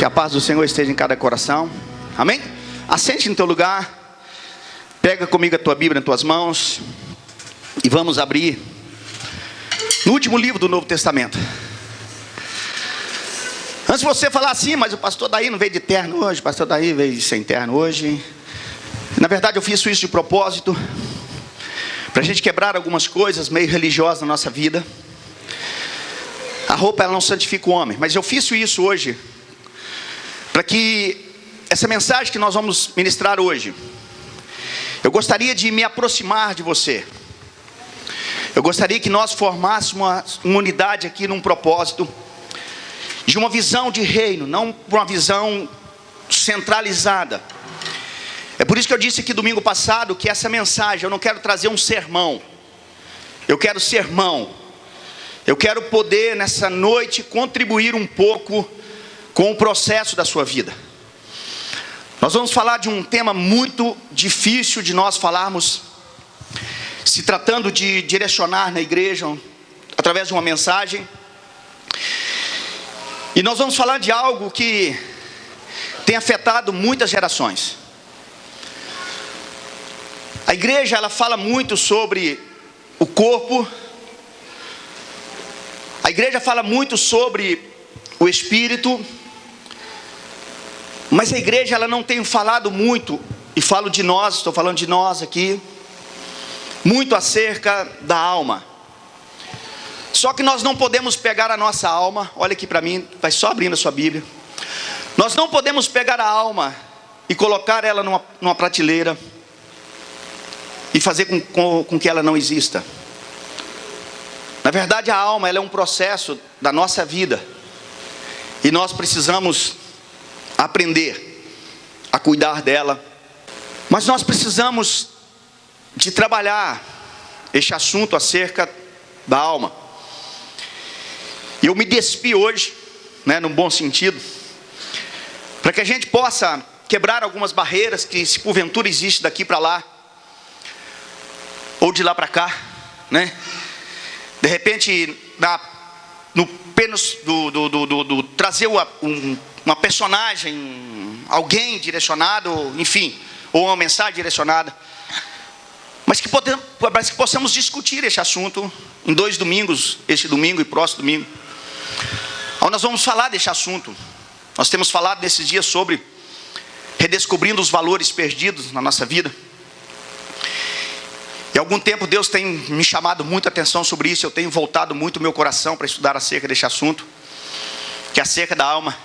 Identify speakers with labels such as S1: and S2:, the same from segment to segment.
S1: Que a paz do Senhor esteja em cada coração. Amém? Assente no teu lugar. Pega comigo a tua Bíblia nas tuas mãos. E vamos abrir no último livro do Novo Testamento. Antes de você falar assim, mas o pastor daí não veio de terno hoje, o pastor daí veio sem terno hoje. Na verdade eu fiz isso de propósito, para a gente quebrar algumas coisas meio religiosas na nossa vida. A roupa ela não santifica o homem, mas eu fiz isso hoje para que essa mensagem que nós vamos ministrar hoje, eu gostaria de me aproximar de você. Eu gostaria que nós formássemos uma unidade aqui num propósito de uma visão de reino, não uma visão centralizada. É por isso que eu disse aqui domingo passado que essa mensagem, eu não quero trazer um sermão, eu quero sermão. Eu quero poder nessa noite contribuir um pouco com o processo da sua vida. Nós vamos falar de um tema muito difícil de nós falarmos, se tratando de direcionar na igreja, através de uma mensagem. E nós vamos falar de algo que tem afetado muitas gerações. A igreja ela fala muito sobre o corpo. A igreja fala muito sobre o espírito. Mas a igreja ela não tem falado muito, e falo de nós, estou falando de nós aqui, muito acerca da alma. Só que nós não podemos pegar a nossa alma, olha aqui para mim, vai só abrindo a sua Bíblia. Nós não podemos pegar a alma e colocar ela numa prateleira e fazer com que ela não exista. Na verdade a alma ela é um processo da nossa vida, e nós precisamos aprender a cuidar dela. Mas nós precisamos de trabalhar este assunto acerca da alma. E eu me despi hoje, no bom sentido, para que a gente possa quebrar algumas barreiras que se porventura existe daqui para lá, ou de lá para cá, de repente no apenas do trazer uma personagem, alguém direcionado, enfim, ou uma mensagem direcionada, mas que possamos discutir esse assunto em 2 domingos, este domingo e próximo domingo, onde nós vamos falar desse assunto. Nós temos falado nesses dias sobre redescobrindo os valores perdidos na nossa vida. E há algum tempo Deus tem me chamado muita atenção sobre isso. Eu tenho voltado muito o meu coração para estudar acerca deste assunto, que é acerca da alma.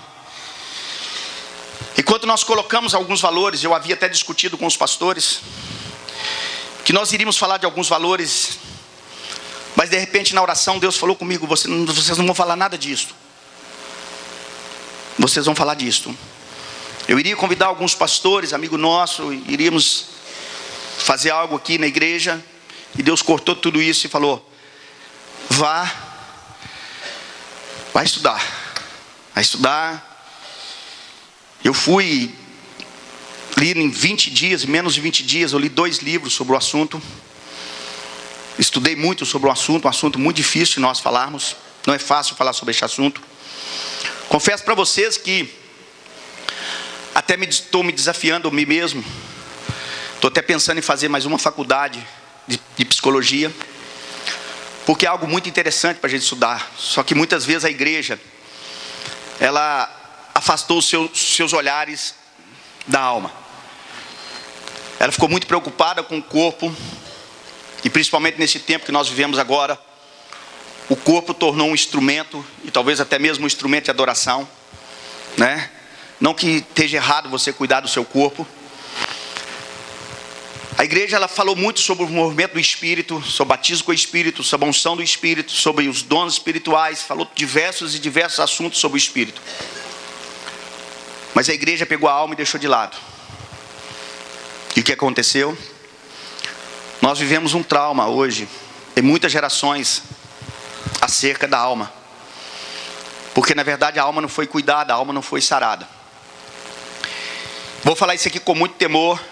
S1: E quando nós colocamos alguns valores, eu havia até discutido com os pastores, que nós iríamos falar de alguns valores, mas de repente na oração Deus falou comigo: vocês não vão falar nada disso. Vocês vão falar disso. Eu iria convidar alguns pastores, amigo nosso, iríamos fazer algo aqui na igreja, e Deus cortou tudo isso e falou: vai estudar, vai estudar. Eu fui, li em 20 dias, menos de 20 dias, eu li 2 livros sobre o assunto. Estudei muito sobre o assunto, um assunto muito difícil de nós falarmos. Não é fácil falar sobre este assunto. Confesso para vocês que até estou me desafiando a mim mesmo. Estou até pensando em fazer mais uma faculdade de psicologia, porque é algo muito interessante para a gente estudar. Só que muitas vezes a igreja, ela afastou os seus olhares da alma. Ela ficou muito preocupada com o corpo, e principalmente nesse tempo que nós vivemos agora, o corpo tornou um instrumento, e talvez até mesmo um instrumento de adoração, Não que esteja errado você cuidar do seu corpo. A igreja ela falou muito sobre o movimento do Espírito, sobre o batismo com o Espírito, sobre a unção do Espírito, sobre os dons espirituais, falou diversos assuntos sobre o Espírito. Mas a igreja pegou a alma e deixou de lado. E o que aconteceu? Nós vivemos um trauma hoje, em muitas gerações, acerca da alma. Porque na verdade a alma não foi cuidada, a alma não foi sarada. Vou falar isso aqui com muito temor,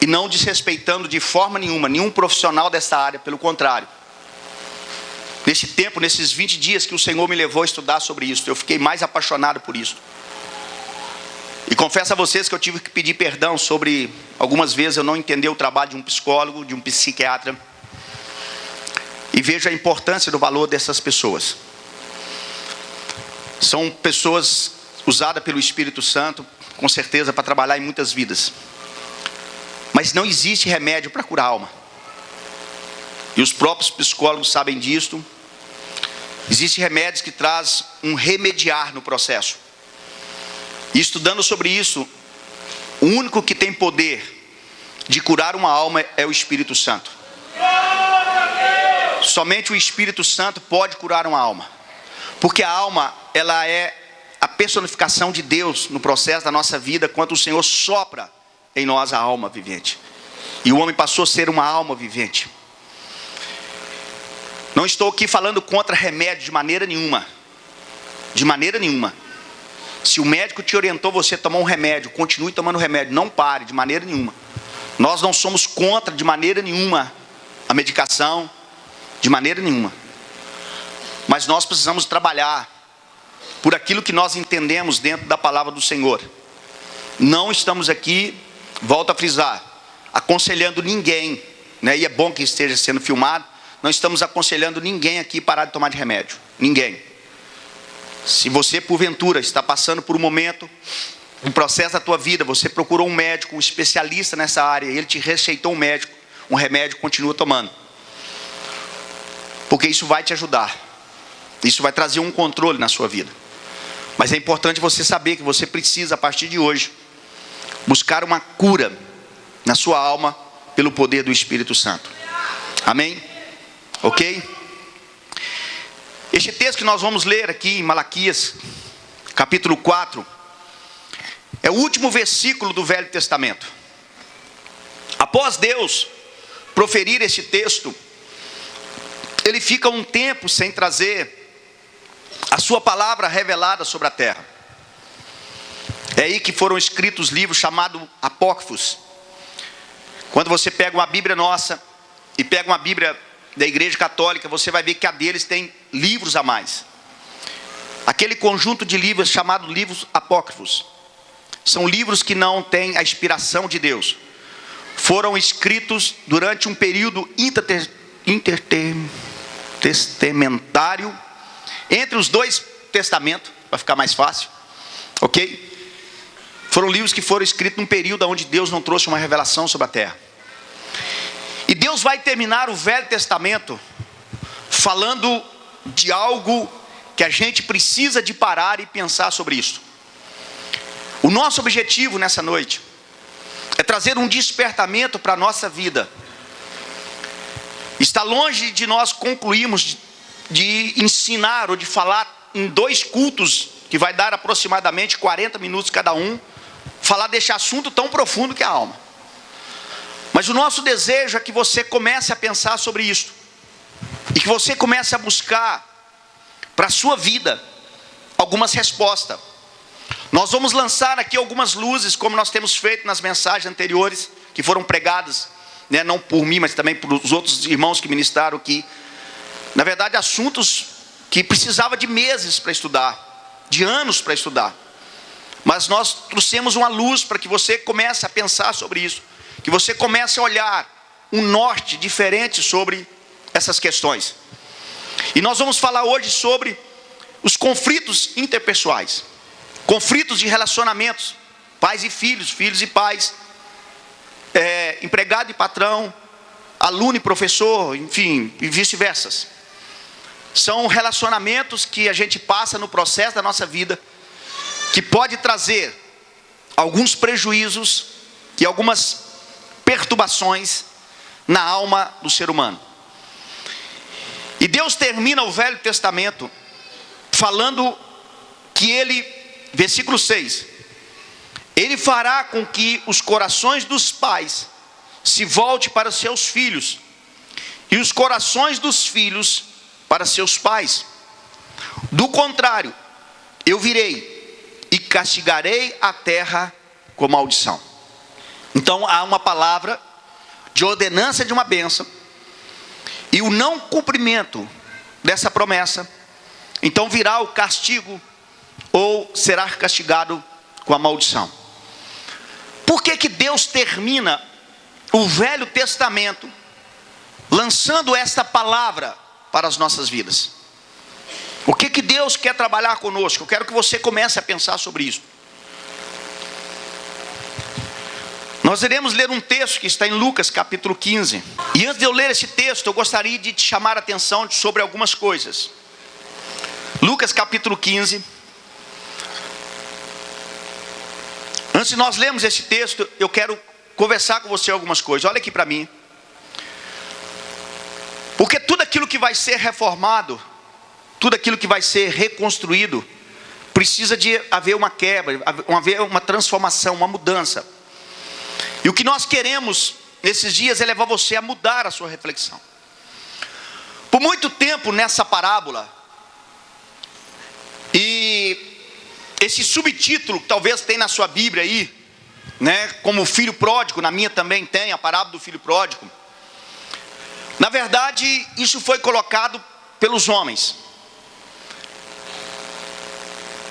S1: e não desrespeitando de forma nenhuma nenhum profissional dessa área, pelo contrário. Nesse tempo, nesses 20 dias que o Senhor me levou a estudar sobre isso, eu fiquei mais apaixonado por isso. E confesso a vocês que eu tive que pedir perdão sobre algumas vezes eu não entender o trabalho de um psicólogo, de um psiquiatra. E vejo a importância do valor dessas pessoas. São pessoas usadas pelo Espírito Santo, com certeza, para trabalhar em muitas vidas. Mas não existe remédio para curar a alma. E os próprios psicólogos sabem disto. Existem remédios que trazem um remediar no processo. E estudando sobre isso, o único que tem poder de curar uma alma é o Espírito Santo. Somente o Espírito Santo pode curar uma alma. Porque a alma, ela é a personificação de Deus no processo da nossa vida, quando o Senhor sopra em nós a alma vivente. E o homem passou a ser uma alma vivente. Não estou aqui falando contra remédio de maneira nenhuma. De maneira nenhuma. Se o médico te orientou você a tomar um remédio, continue tomando remédio, não pare de maneira nenhuma. Nós não somos contra de maneira nenhuma a medicação, de maneira nenhuma. Mas nós precisamos trabalhar por aquilo que nós entendemos dentro da palavra do Senhor. Não estamos aqui, volto a frisar, aconselhando ninguém, né? E é bom que esteja sendo filmado. Não estamos aconselhando ninguém aqui parar de tomar de remédio. Ninguém. Se você porventura está passando por um momento, um processo da tua vida, você procurou um médico, um especialista nessa área, e ele te receitou um remédio, continua tomando. Porque isso vai te ajudar. Isso vai trazer um controle na sua vida. Mas é importante você saber que você precisa, a partir de hoje, buscar uma cura na sua alma pelo poder do Espírito Santo. Amém? Ok? Este texto que nós vamos ler aqui em Malaquias, capítulo 4, é o último versículo do Velho Testamento. Após Deus proferir este texto, ele fica um tempo sem trazer a sua palavra revelada sobre a terra. É aí que foram escritos livros chamados apócrifos. Quando você pega uma Bíblia nossa e pega uma Bíblia da Igreja Católica, você vai ver que a deles tem livros a mais. Aquele conjunto de livros chamado livros apócrifos são livros que não têm a inspiração de Deus. Foram escritos durante um período intertestamentário entre os dois testamentos, para ficar mais fácil, ok? Foram livros que foram escritos num período onde Deus não trouxe uma revelação sobre a terra. E Deus vai terminar o Velho Testamento falando de algo que a gente precisa de parar e pensar sobre isso. O nosso objetivo nessa noite é trazer um despertamento para a nossa vida. Está longe de nós concluirmos de ensinar ou de falar em 2 cultos, que vai dar aproximadamente 40 minutos cada um, falar deste assunto tão profundo que é a alma. Mas o nosso desejo é que você comece a pensar sobre isso. E que você comece a buscar para a sua vida algumas respostas. Nós vamos lançar aqui algumas luzes, como nós temos feito nas mensagens anteriores, que foram pregadas, né, não por mim, mas também por os outros irmãos que ministraram aqui. Na verdade, assuntos que precisava de meses para estudar, de anos para estudar. Mas nós trouxemos uma luz para que você comece a pensar sobre isso. Que você comece a olhar um norte diferente sobre essas questões. E nós vamos falar hoje sobre os conflitos interpessoais. Conflitos de relacionamentos. Pais e filhos, filhos e pais. Empregado e patrão. Aluno e professor, enfim, e vice-versa. São relacionamentos que a gente passa no processo da nossa vida, que pode trazer alguns prejuízos e algumas perturbações na alma do ser humano. E Deus termina o Velho Testamento falando que ele, versículo 6, ele fará com que os corações dos pais se volte para seus filhos, e os corações dos filhos para seus pais. Do contrário, eu virei e castigarei a terra com maldição. Então há uma palavra de ordenança de uma bênção, e o não cumprimento dessa promessa, então virá o castigo, ou será castigado com a maldição. Por que Deus termina o Velho Testamento lançando esta palavra para as nossas vidas? O que Deus quer trabalhar conosco? Eu quero que você comece a pensar sobre isso. Nós iremos ler um texto que está em Lucas capítulo 15. E antes de eu ler esse texto, eu gostaria de te chamar a atenção sobre algumas coisas. Lucas capítulo 15. Antes de nós lermos esse texto, eu quero conversar com você algumas coisas. Olha aqui para mim. Porque tudo aquilo que vai ser reformado, tudo aquilo que vai ser reconstruído, precisa de haver uma quebra, haver uma transformação, uma mudança. E o que nós queremos nesses dias é levar você a mudar a sua reflexão. Por muito tempo nessa parábola, e esse subtítulo que talvez tem na sua Bíblia aí, né, como o filho pródigo, na minha também tem a parábola do filho pródigo. Na verdade, isso foi colocado pelos homens.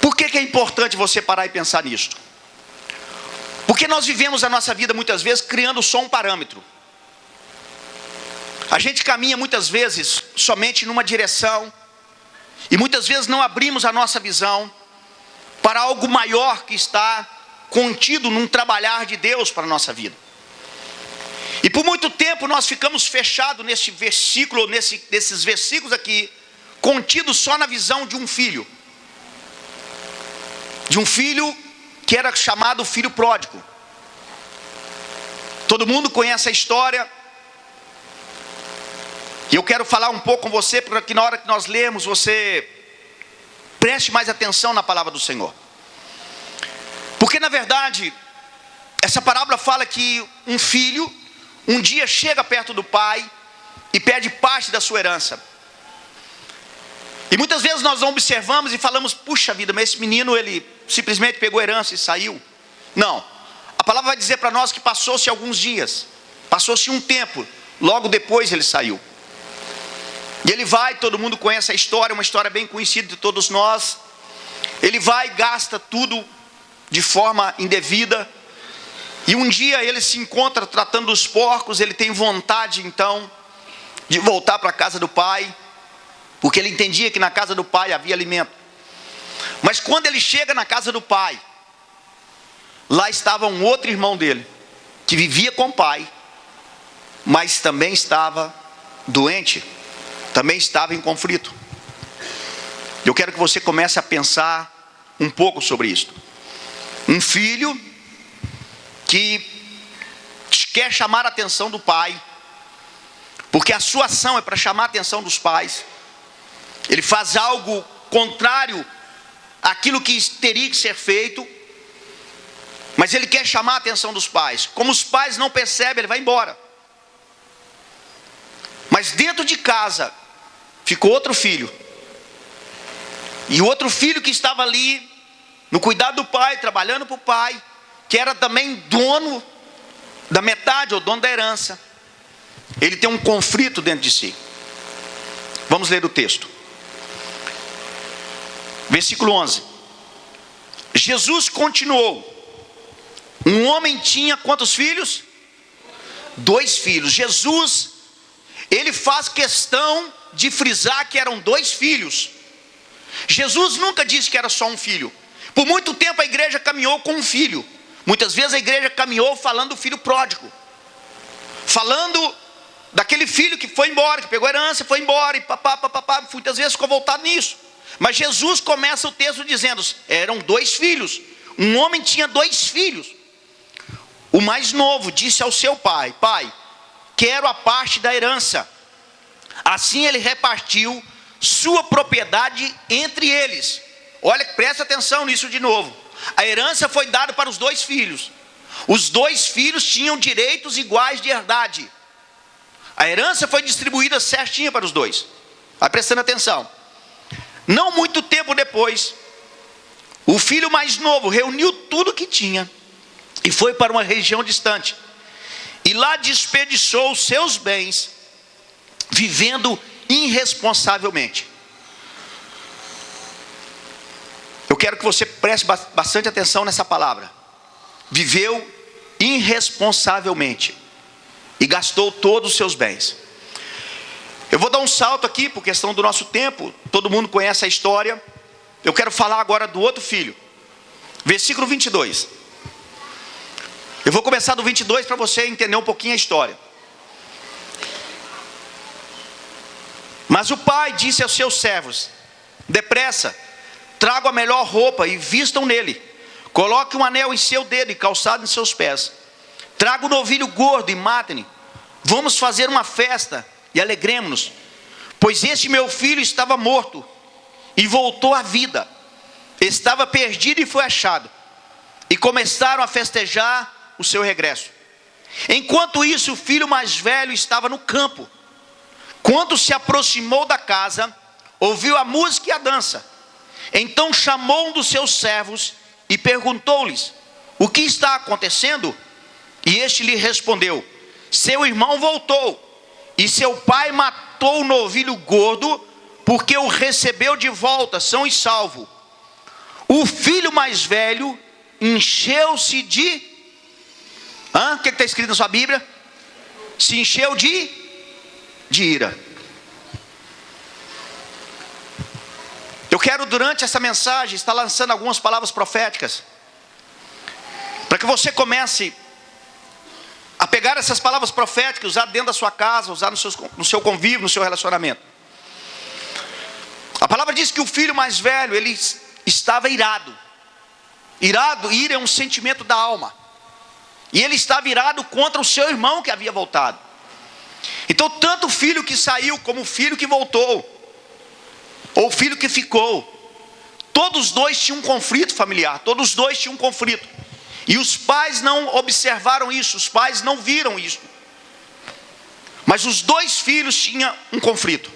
S1: Por que é importante você parar e pensar nisso? Porque nós vivemos a nossa vida muitas vezes criando só um parâmetro. A gente caminha muitas vezes somente numa direção, e muitas vezes não abrimos a nossa visão para algo maior que está contido num trabalhar de Deus para a nossa vida. E por muito tempo nós ficamos fechados nesse versículo, nesses versículos aqui, contidos só na visão de um filho. De um filho que era chamado filho pródigo. Todo mundo conhece a história. E eu quero falar um pouco com você, para que na hora que nós lermos, você preste mais atenção na palavra do Senhor. Porque na verdade, essa parábola fala que um filho, um dia chega perto do pai e pede parte da sua herança. E muitas vezes nós observamos e falamos, puxa vida, mas esse menino, ele simplesmente pegou a herança e saiu. Não, a palavra vai dizer para nós que passou-se alguns dias, passou-se um tempo, logo depois ele saiu. E ele vai, todo mundo conhece a história, uma história bem conhecida de todos nós. Ele vai e gasta tudo de forma indevida. E um dia ele se encontra tratando dos porcos, ele tem vontade então de voltar para a casa do pai, porque ele entendia que na casa do pai havia alimento. Mas quando ele chega na casa do pai, lá estava um outro irmão dele, que vivia com o pai, mas também estava doente, também estava em conflito. Eu quero que você comece a pensar um pouco sobre isso. Um filho que quer chamar a atenção do pai, porque a sua ação é para chamar a atenção dos pais. Ele faz algo contrário àquilo que teria que ser feito, mas ele quer chamar a atenção dos pais. Como os pais não percebem, ele vai embora. Mas dentro de casa ficou outro filho. E o outro filho que estava ali no cuidado do pai, trabalhando para o pai, que era também dono da metade ou dono da herança, ele tem um conflito dentro de si. Vamos ler o texto. Versículo 11. Jesus continuou. Um homem tinha quantos filhos? 2 filhos. Jesus, ele faz questão de frisar que eram 2 filhos. Jesus nunca disse que era só um filho. Por muito tempo a igreja caminhou com um filho. Muitas vezes a igreja caminhou falando do filho pródigo, falando daquele filho que foi embora, que pegou a herança e foi embora, e papá, muitas vezes ficou voltado nisso. Mas Jesus começa o texto dizendo, eram 2 filhos. Um homem tinha 2 filhos. O mais novo disse ao seu pai, pai, quero a parte da herança. Assim ele repartiu sua propriedade entre eles. Olha, presta atenção nisso de novo. A herança foi dada para os 2 filhos. Os 2 filhos tinham direitos iguais de herdade. A herança foi distribuída certinha para os 2. Vai prestando atenção. Não muito tempo depois, o filho mais novo reuniu tudo que tinha e foi para uma região distante. E lá desperdiçou os seus bens, vivendo irresponsavelmente. Eu quero que você preste bastante atenção nessa palavra. Viveu irresponsavelmente e gastou todos os seus bens. Eu vou dar um salto aqui por questão do nosso tempo. Todo mundo conhece a história. Eu quero falar agora do outro filho. Versículo 22. Eu vou começar do 22 para você entender um pouquinho a história. Mas o pai disse aos seus servos: depressa, tragam a melhor roupa e vistam nele. Coloque um anel em seu dedo e calçado em seus pés. Traga um novilho gordo e matem-no. Vamos fazer uma festa e alegremos-nos, pois este meu filho estava morto e voltou à vida. Estava perdido e foi achado. E começaram a festejar o seu regresso. Enquanto isso, o filho mais velho estava no campo. Quando se aproximou da casa, ouviu a música e a dança. Então chamou um dos seus servos e perguntou-lhes: o que está acontecendo? E este lhe respondeu: seu irmão voltou, e seu pai matou o novilho gordo, porque o recebeu de volta são e salvo. O filho mais velho encheu-se de... O que está escrito na sua Bíblia? Se encheu de ira. Eu quero, durante essa mensagem, estar lançando algumas palavras proféticas, para que você comece a pegar essas palavras proféticas, usar dentro da sua casa, usar no seu convívio, no seu relacionamento. A palavra diz que o filho mais velho, ele estava irado. Ira é um sentimento da alma. E ele estava irado contra o seu irmão que havia voltado. Então, tanto o filho que saiu, como o filho que voltou, ou o filho que ficou, todos os dois tinham um conflito familiar, todos os dois tinham um conflito. E os pais não observaram isso, os pais não viram isso. Mas os dois filhos tinham um conflito.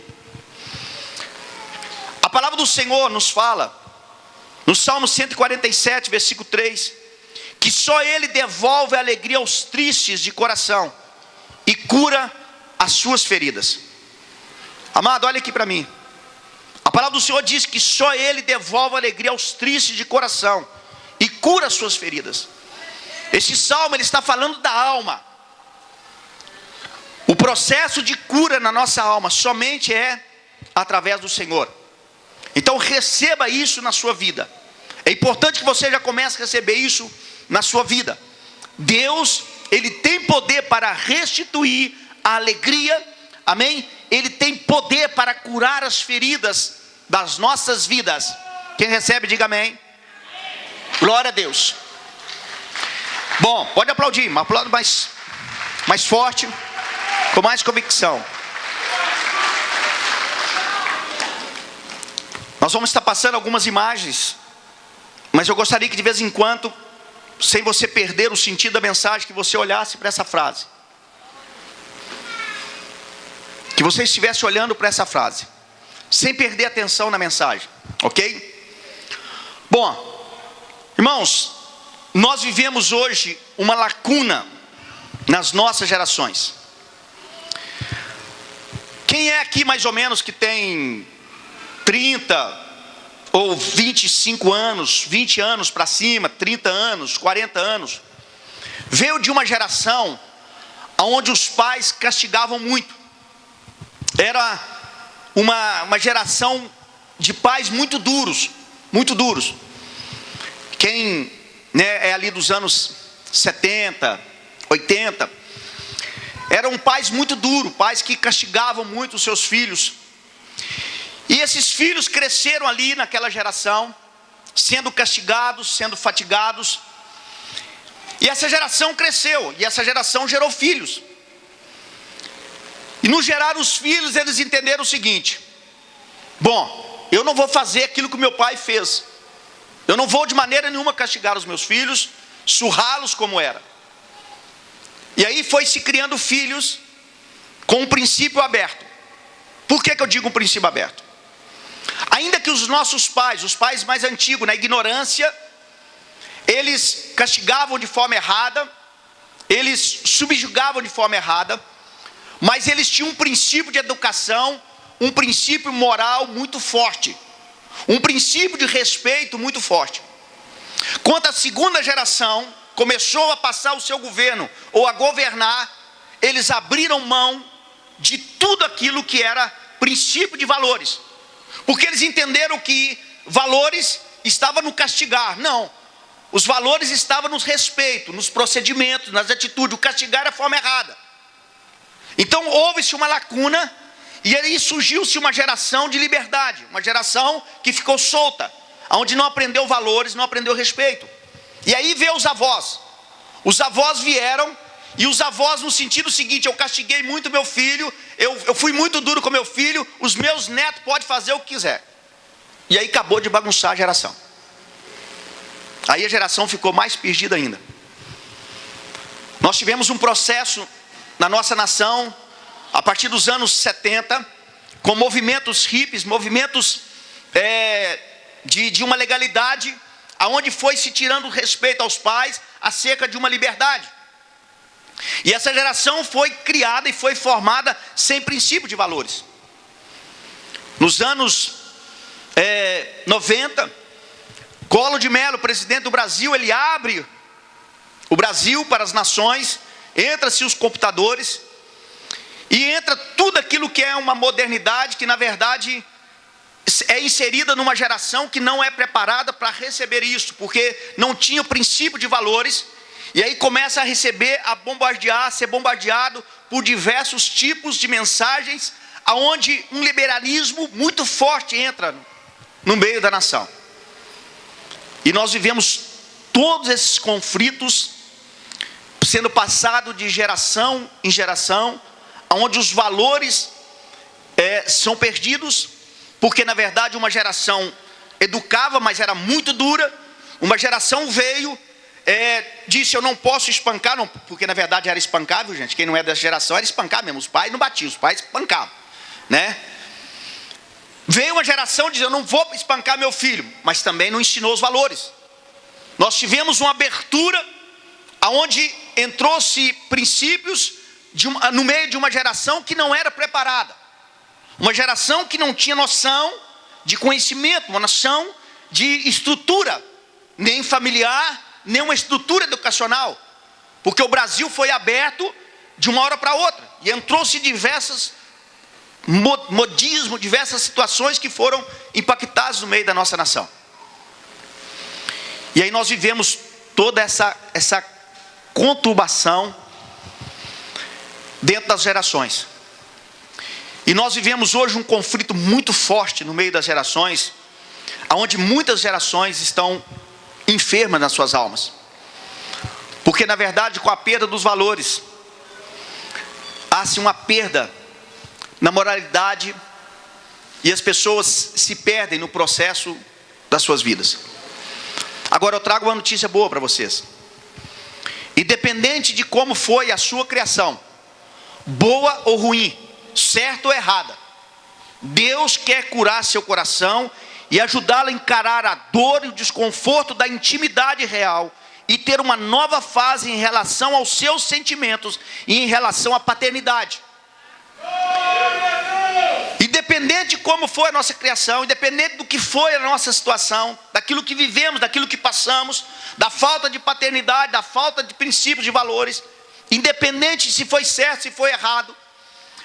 S1: A palavra do Senhor nos fala, no Salmo 147, versículo 3, que só Ele devolve a alegria aos tristes de coração e cura as suas feridas. Amado, olha aqui para mim. A palavra do Senhor diz que só Ele devolve a alegria aos tristes de coração e cura as suas feridas. Este salmo, ele está falando da alma. O processo de cura na nossa alma somente é através do Senhor. Então receba isso na sua vida. É importante que você já comece a receber isso na sua vida. Deus, Ele tem poder para restituir a alegria, amém? Ele tem poder para curar as feridas das nossas vidas. Quem recebe, diga amém. Glória a Deus. Bom, pode aplaudir, mas aplauda mais forte, com mais convicção. Nós vamos estar passando algumas imagens, mas eu gostaria que de vez em quando, sem você perder o sentido da mensagem, que você olhasse para essa frase. Que você estivesse olhando para essa frase, sem perder atenção na mensagem, ok? Bom, irmãos, nós vivemos hoje uma lacuna nas nossas gerações. Quem é aqui mais ou menos que tem 30 ou 25 anos, 20 anos para cima, 30 anos, 40 anos, veio de uma geração onde os pais castigavam muito. Era uma geração de pais muito duros, muito duros. Quem é ali dos anos 70, 80, eram pais muito duros, pais que castigavam muito os seus filhos. E esses filhos cresceram ali naquela geração, sendo castigados, sendo fatigados. E essa geração cresceu, e essa geração gerou filhos. E no gerar os filhos, eles entenderam o seguinte: bom, eu não vou fazer aquilo que o meu pai fez. Eu não vou de maneira nenhuma castigar os meus filhos, surrá-los como era. E aí foi se criando filhos com um princípio aberto. Por que eu digo um princípio aberto? Ainda que os nossos pais, os pais mais antigos, na ignorância, eles castigavam de forma errada, eles subjugavam de forma errada, mas eles tinham um princípio de educação, um princípio moral muito forte, um princípio de respeito muito forte. Quando a segunda geração começou a passar o seu governo ou a governar, eles abriram mão de tudo aquilo que era princípio de valores, porque eles entenderam que valores estavam no castigar. Não, os valores estavam no respeito, nos procedimentos, nas atitudes. O castigar era a forma errada. Então houve-se uma lacuna, e aí surgiu-se uma geração de liberdade, uma geração que ficou solta, onde não aprendeu valores, não aprendeu respeito. E aí veio os avós. Os avós vieram, e os avós no sentido seguinte: eu castiguei muito meu filho, eu fui muito duro com meu filho, os meus netos podem fazer o que quiser. E aí acabou de bagunçar a geração. Aí a geração ficou mais perdida ainda. Nós tivemos um processo na nossa nação, a partir dos anos 70, com movimentos hippies, movimentos de uma legalidade, aonde foi se tirando respeito aos pais acerca de uma liberdade. E essa geração foi criada e foi formada sem princípio de valores. Nos anos 90, Collor de Mello, presidente do Brasil, ele abre o Brasil para as nações, entra-se os computadores, e entra tudo aquilo que é uma modernidade, que na verdade é inserida numa geração que não é preparada para receber isso, porque não tinha o princípio de valores. E aí começa a receber, a bombardear, a ser bombardeado por diversos tipos de mensagens, aonde um liberalismo muito forte entra no meio da nação. E nós vivemos todos esses conflitos sendo passados de geração em geração, onde os valores são perdidos, porque na verdade uma geração educava, mas era muito dura. Uma geração veio, disse: eu não posso espancar, não, porque na verdade era espancável, gente. Quem não é dessa geração era espancar mesmo. Os pais não batiam, os pais espancavam, né? Veio uma geração dizendo: eu não vou espancar meu filho, mas também não ensinou os valores. Nós tivemos uma abertura aonde entrou-se princípios no meio de uma geração que não era preparada, uma geração que não tinha noção de conhecimento, uma noção de estrutura, nem familiar, nem uma estrutura educacional, porque o Brasil foi aberto de uma hora para outra, e entrou-se diversos modismos, diversas situações que foram impactadas no meio da nossa nação. E aí nós vivemos toda essa conturbação dentro das gerações. E nós vivemos hoje um conflito muito forte no meio das gerações, onde muitas gerações estão enfermas nas suas almas, porque na verdade com a perda dos valores há-se uma perda na moralidade, e as pessoas se perdem no processo das suas vidas. Agora eu trago uma notícia boa para vocês. Independente de como foi a sua criação, boa ou ruim, certa ou errada, Deus quer curar seu coração e ajudá-lo a encarar a dor e o desconforto da intimidade real, e ter uma nova fase em relação aos seus sentimentos e em relação à paternidade. Independente de como foi a nossa criação, independente do que foi a nossa situação, daquilo que vivemos, daquilo que passamos, da falta de paternidade, da falta de princípios, de valores, independente se foi certo, se foi errado,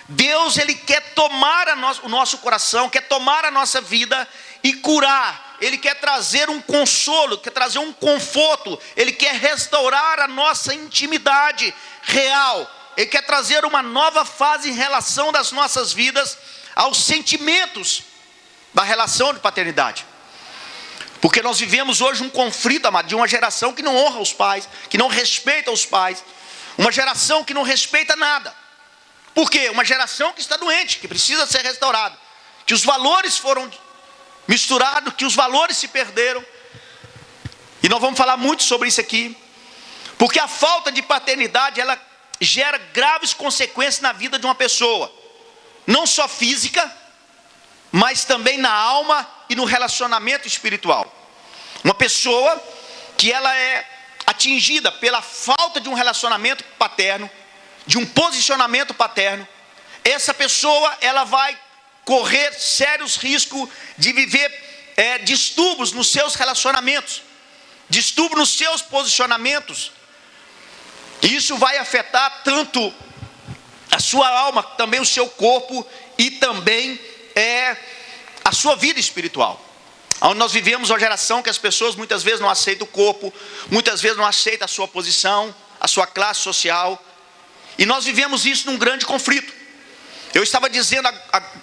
S1: Deus, Ele quer tomar o nosso coração, quer tomar a nossa vida e curar. Ele quer trazer um consolo, quer trazer um conforto, Ele quer restaurar a nossa intimidade real. Ele quer trazer uma nova fase em relação das nossas vidas aos sentimentos da relação de paternidade. Porque nós vivemos hoje um conflito, amado, de uma geração que não honra os pais, que não respeita os pais, uma geração que não respeita nada. Por quê? Uma geração que está doente, que precisa ser restaurada, que os valores foram misturados, que os valores se perderam. E nós vamos falar muito sobre isso aqui, porque a falta de paternidade, ela gera graves consequências na vida de uma pessoa, não só física, mas também na alma e no relacionamento espiritual. Uma pessoa que ela é atingida pela falta de um relacionamento paterno, de um posicionamento paterno, essa pessoa ela vai correr sérios riscos de viver distúrbios nos seus relacionamentos, distúrbios nos seus posicionamentos. Isso vai afetar tanto a sua alma, também o seu corpo e também a sua vida espiritual. Onde nós vivemos uma geração que as pessoas muitas vezes não aceitam o corpo, muitas vezes não aceitam a sua posição, a sua classe social, e nós vivemos isso num grande conflito. Eu estava dizendo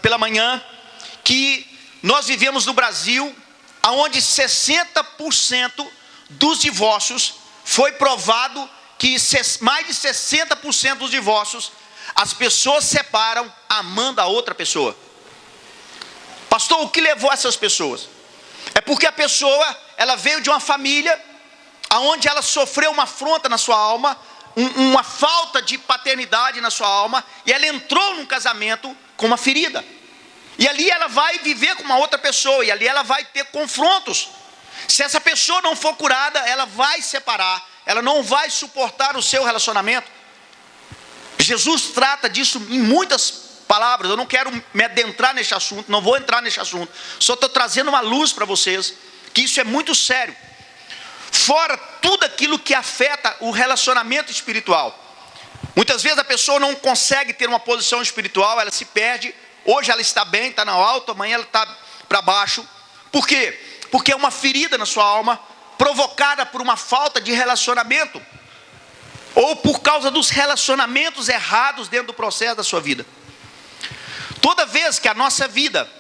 S1: pela manhã que nós vivemos no Brasil onde 60% dos divórcios, foi provado que mais de 60% dos divórcios, as pessoas separam amando a outra pessoa. Pastor, o que levou essas pessoas? É porque a pessoa, ela veio de uma família onde ela sofreu uma afronta na sua alma, uma falta de paternidade na sua alma, e ela entrou num casamento com uma ferida. E ali ela vai viver com uma outra pessoa, e ali ela vai ter confrontos. Se essa pessoa não for curada, ela vai separar, ela não vai suportar o seu relacionamento. Jesus trata disso em muitas palavras. Eu não quero me adentrar nesse assunto, não vou entrar nesse assunto, só estou trazendo uma luz para vocês, que isso é muito sério. Fora tudo aquilo que afeta o relacionamento espiritual. Muitas vezes a pessoa não consegue ter uma posição espiritual, ela se perde. Hoje ela está bem, está no alto, amanhã ela está para baixo. Por quê? Porque é uma ferida na sua alma, provocada por uma falta de relacionamento, ou por causa dos relacionamentos errados dentro do processo da sua vida. Toda vez que a nossa vida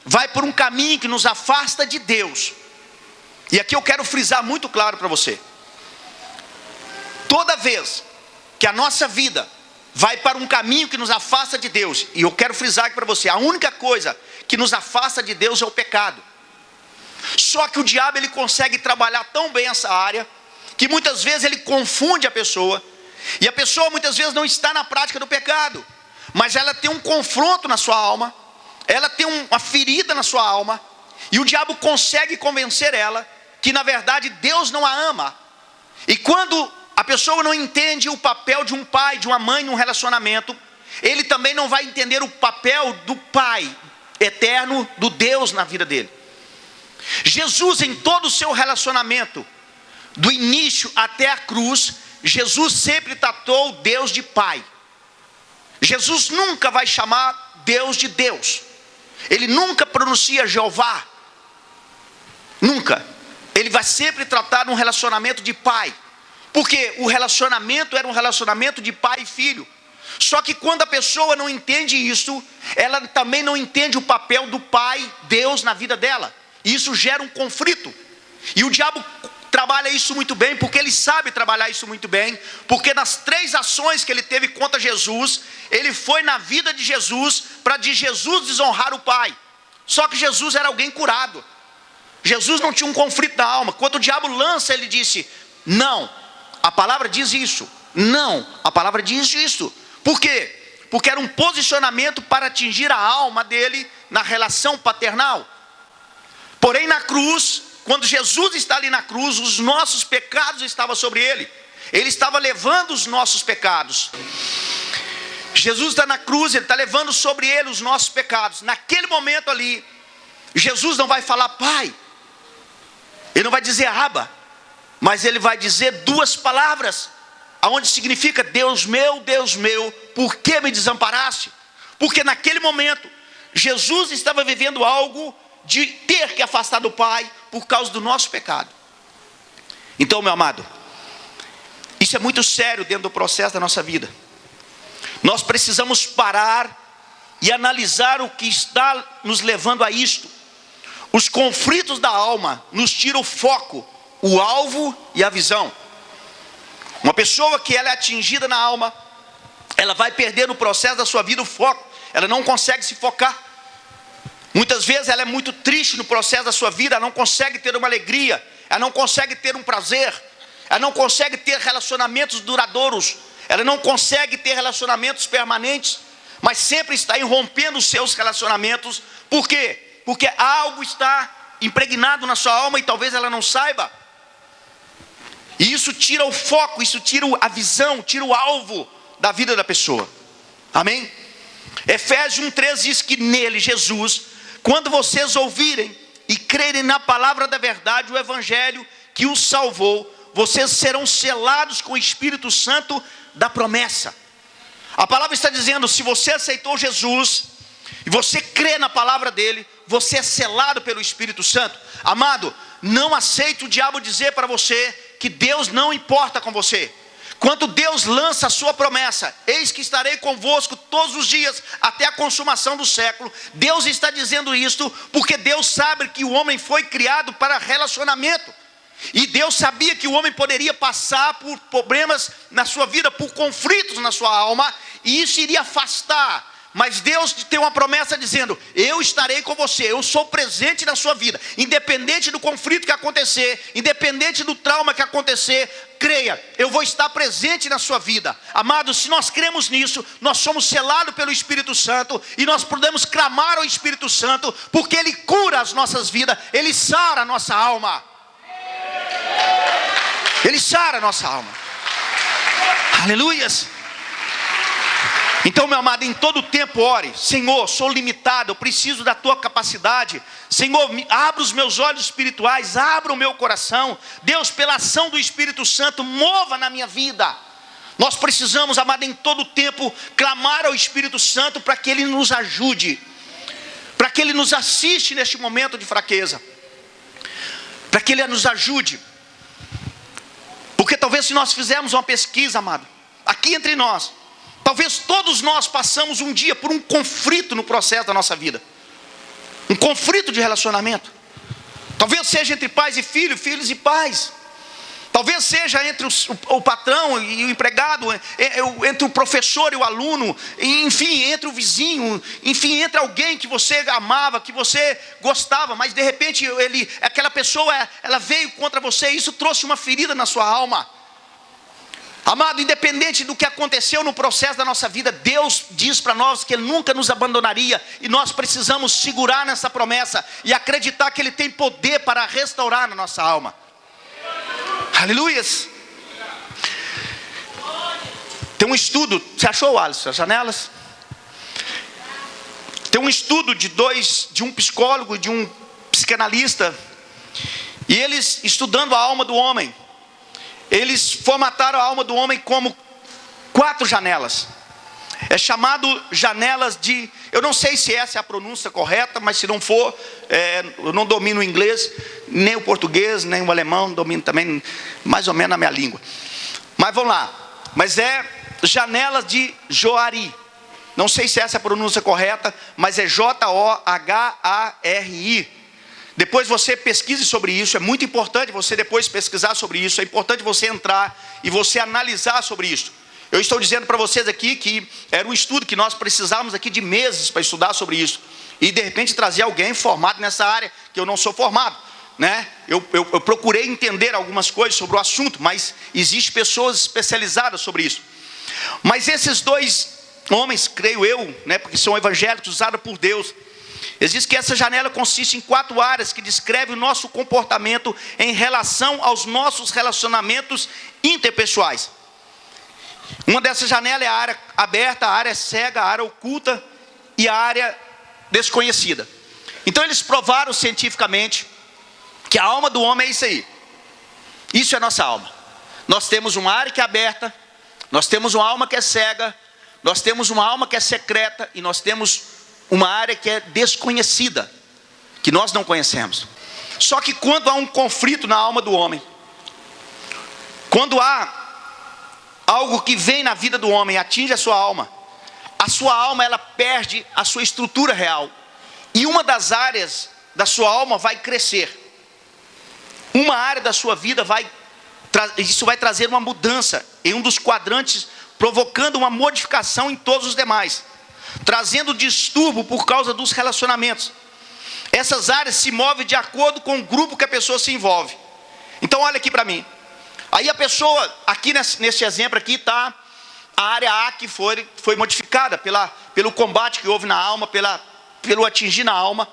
S1: vai por um caminho que nos afasta de Deus, e aqui eu quero frisar muito claro para você, toda vez que a nossa vida vai para um caminho que nos afasta de Deus, e eu quero frisar aqui para você, a única coisa que nos afasta de Deus é o pecado. Só que o diabo, ele consegue trabalhar tão bem essa área, que muitas vezes ele confunde a pessoa, e a pessoa muitas vezes não está na prática do pecado, mas ela tem um confronto na sua alma, ela tem uma ferida na sua alma, e o diabo consegue convencer ela que na verdade Deus não a ama. E quando a pessoa não entende o papel de um pai, de uma mãe num relacionamento, ele também não vai entender o papel do pai eterno, do Deus na vida dele. Jesus, em todo o seu relacionamento, do início até a cruz, Jesus sempre tratou Deus de pai. Jesus nunca vai chamar Deus de Deus. Ele nunca pronuncia Jeová. Nunca. Ele vai sempre tratar um relacionamento de pai. Porque o relacionamento era um relacionamento de pai e filho. Só que quando a pessoa não entende isso, ela também não entende o papel do pai, Deus, na vida dela. E isso gera um conflito. E o diabo trabalha isso muito bem, porque ele sabe trabalhar isso muito bem, porque nas 3 ações que ele teve contra Jesus, ele foi na vida de Jesus, para de Jesus desonrar o Pai. Só que Jesus era alguém curado. Jesus não tinha um conflito na alma. Quando o diabo lança, ele disse: não, a palavra diz isso. Não, a palavra diz isso. Por quê? Porque era um posicionamento para atingir a alma dele na relação paternal. Porém na cruz, quando Jesus está ali na cruz, os nossos pecados estavam sobre ele. Ele estava levando os nossos pecados. Jesus está na cruz, ele está levando sobre ele os nossos pecados. Naquele momento ali, Jesus não vai falar pai, ele não vai dizer Abba, mas ele vai dizer 2 palavras, aonde significa: Deus meu, por que me desamparaste? Porque naquele momento, Jesus estava vivendo algo de ter que afastar do Pai por causa do nosso pecado. Então, meu amado, isso é muito sério dentro do processo da nossa vida. Nós precisamos parar e analisar o que está nos levando a isto. Os conflitos da alma nos tiram o foco, o alvo e a visão. Uma pessoa que ela é atingida na alma, ela vai perder no processo da sua vida o foco. Ela não consegue se focar. Muitas vezes ela é muito triste no processo da sua vida, ela não consegue ter uma alegria, ela não consegue ter um prazer, ela não consegue ter relacionamentos duradouros, ela não consegue ter relacionamentos permanentes, mas sempre está irrompendo os seus relacionamentos. Por quê? Porque algo está impregnado na sua alma e talvez ela não saiba. E isso tira o foco, isso tira a visão, tira o alvo da vida da pessoa. Amém? Efésios 1:13 diz que nele, Jesus, quando vocês ouvirem e crerem na palavra da verdade, o evangelho que os salvou, vocês serão selados com o Espírito Santo da promessa. A palavra está dizendo, se você aceitou Jesus, e você crê na palavra dele, você é selado pelo Espírito Santo. Amado, não aceite o diabo dizer para você que Deus não importa com você. Quando Deus lança a sua promessa, eis que estarei convosco todos os dias até a consumação do século. Deus está dizendo isto porque Deus sabe que o homem foi criado para relacionamento. E Deus sabia que o homem poderia passar por problemas na sua vida, por conflitos na sua alma, e isso iria afastar. Mas Deus tem uma promessa dizendo, eu estarei com você, eu sou presente na sua vida. Independente do conflito que acontecer, independente do trauma que acontecer, creia, eu vou estar presente na sua vida. Amados, se nós cremos nisso, nós somos selados pelo Espírito Santo, e nós podemos clamar ao Espírito Santo, porque Ele cura as nossas vidas, Ele sara a nossa alma. Ele sara a nossa alma. Aleluias. Então, meu amado, em todo tempo ore, Senhor, sou limitado, eu preciso da tua capacidade. Senhor, abra os meus olhos espirituais, abra o meu coração. Deus, pela ação do Espírito Santo, mova na minha vida. Nós precisamos, amado, em todo tempo clamar ao Espírito Santo para que Ele nos ajude, para que Ele nos assiste neste momento de fraqueza, para que Ele nos ajude. Porque talvez se nós fizermos uma pesquisa, amado, aqui entre nós, talvez todos nós passamos um dia por um conflito no processo da nossa vida. Um conflito de relacionamento. Talvez seja entre pais e filhos, filhos e pais. Talvez seja entre o patrão e o empregado, entre o professor e o aluno, enfim, entre o vizinho, enfim, entre alguém que você amava, que você gostava, mas de repente aquela pessoa, ela veio contra você e isso trouxe uma ferida na sua alma. Amado, independente do que aconteceu no processo da nossa vida, Deus diz para nós que Ele nunca nos abandonaria. E nós precisamos segurar nessa promessa e acreditar que Ele tem poder para restaurar na nossa alma. Aleluias. Tem um estudo, você achou, Alisson, as janelas? Tem um estudo de um psicólogo e de um psicanalista. E eles, estudando a alma do homem, eles formataram a alma do homem como 4 janelas. É chamado janelas de... Eu não sei se essa é a pronúncia correta, mas se não for, eu não domino o inglês, nem o português, nem o alemão, domino também mais ou menos a minha língua. Mas vamos lá. Mas é janelas de Johari. Não sei se essa é a pronúncia correta, mas é Johari. Depois você pesquise sobre isso, é muito importante você depois pesquisar sobre isso, é importante você entrar e você analisar sobre isso. Eu estou dizendo para vocês aqui que era um estudo que nós precisávamos aqui de meses para estudar sobre isso. E de repente trazer alguém formado nessa área, que eu não sou formado, né? Eu procurei entender algumas coisas sobre o assunto, mas existem pessoas especializadas sobre isso. Mas esses 2 homens, creio eu, né, porque são evangélicos usados por Deus, eles dizem que essa janela consiste em 4 áreas que descrevem o nosso comportamento em relação aos nossos relacionamentos interpessoais. Uma dessas janelas é a área aberta, a área cega, a área oculta e a área desconhecida. Então eles provaram cientificamente que a alma do homem é isso aí. Isso é a nossa alma. Nós temos uma área que é aberta, nós temos uma alma que é cega, nós temos uma alma que é secreta e nós temos uma área que é desconhecida, que nós não conhecemos. Só que quando há um conflito na alma do homem, quando há algo que vem na vida do homem, atinge a sua alma ela perde a sua estrutura real. E uma das áreas da sua alma vai crescer. Uma área da sua vida isso vai trazer uma mudança em um dos quadrantes, provocando uma modificação em todos os demais, trazendo distúrbio por causa dos relacionamentos. Essas áreas se movem de acordo com o grupo que a pessoa se envolve. Então olha aqui para mim. Aí a pessoa, aqui nesse exemplo aqui está a área A que foi modificada pelo combate que houve na alma, pelo atingir na alma.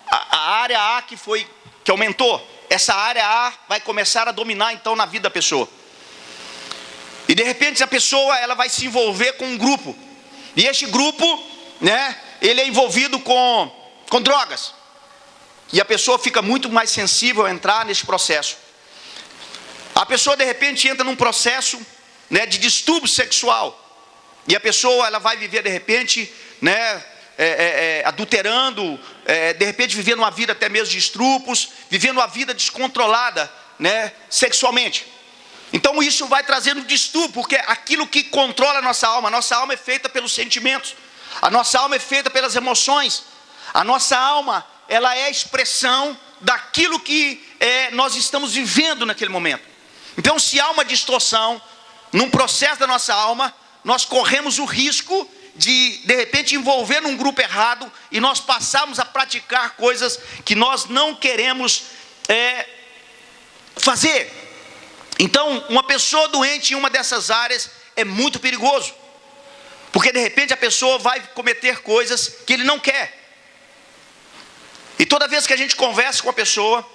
S1: A área A que aumentou. Essa área A vai começar a dominar então na vida da pessoa. E de repente a pessoa ela vai se envolver com um grupo. E este grupo né, ele é envolvido com drogas. E a pessoa fica muito mais sensível a entrar nesse processo. A pessoa de repente entra num processo, né, de distúrbio sexual. E a pessoa ela vai viver de repente, né, adulterando, de repente vivendo uma vida até mesmo de estrupos, vivendo uma vida descontrolada, né, sexualmente. Então isso vai trazendo distúrbio, porque aquilo que controla a nossa alma é feita pelos sentimentos, a nossa alma é feita pelas emoções, a nossa alma ela é a expressão daquilo que nós estamos vivendo naquele momento. Então se há uma distorção num processo da nossa alma, nós corremos o risco de repente envolver num grupo errado e nós passarmos a praticar coisas que nós não queremos fazer. Então uma pessoa doente em uma dessas áreas é muito perigoso, porque de repente a pessoa vai cometer coisas que ele não quer. E toda vez que a gente conversa com a pessoa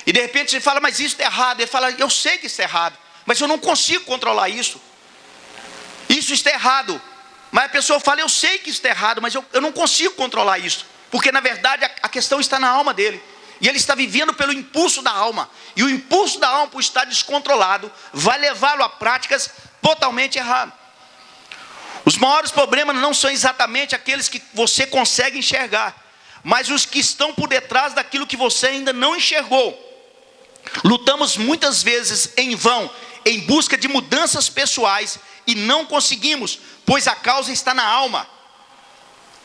S1: e de repente ele fala, mas isso é errado, ele fala, eu sei que isso é errado, mas eu não consigo controlar isso. Isso está errado. Mas a pessoa fala, eu sei que isso está errado, mas eu não consigo controlar isso. Porque na verdade a questão está na alma dele. E ele está vivendo pelo impulso da alma. E o impulso da alma, por estar descontrolado, vai levá-lo a práticas totalmente erradas. Os maiores problemas não são exatamente aqueles que você consegue enxergar, mas os que estão por detrás daquilo que você ainda não enxergou. Lutamos muitas vezes em vão, em busca de mudanças pessoais, e não conseguimos, pois a causa está na alma.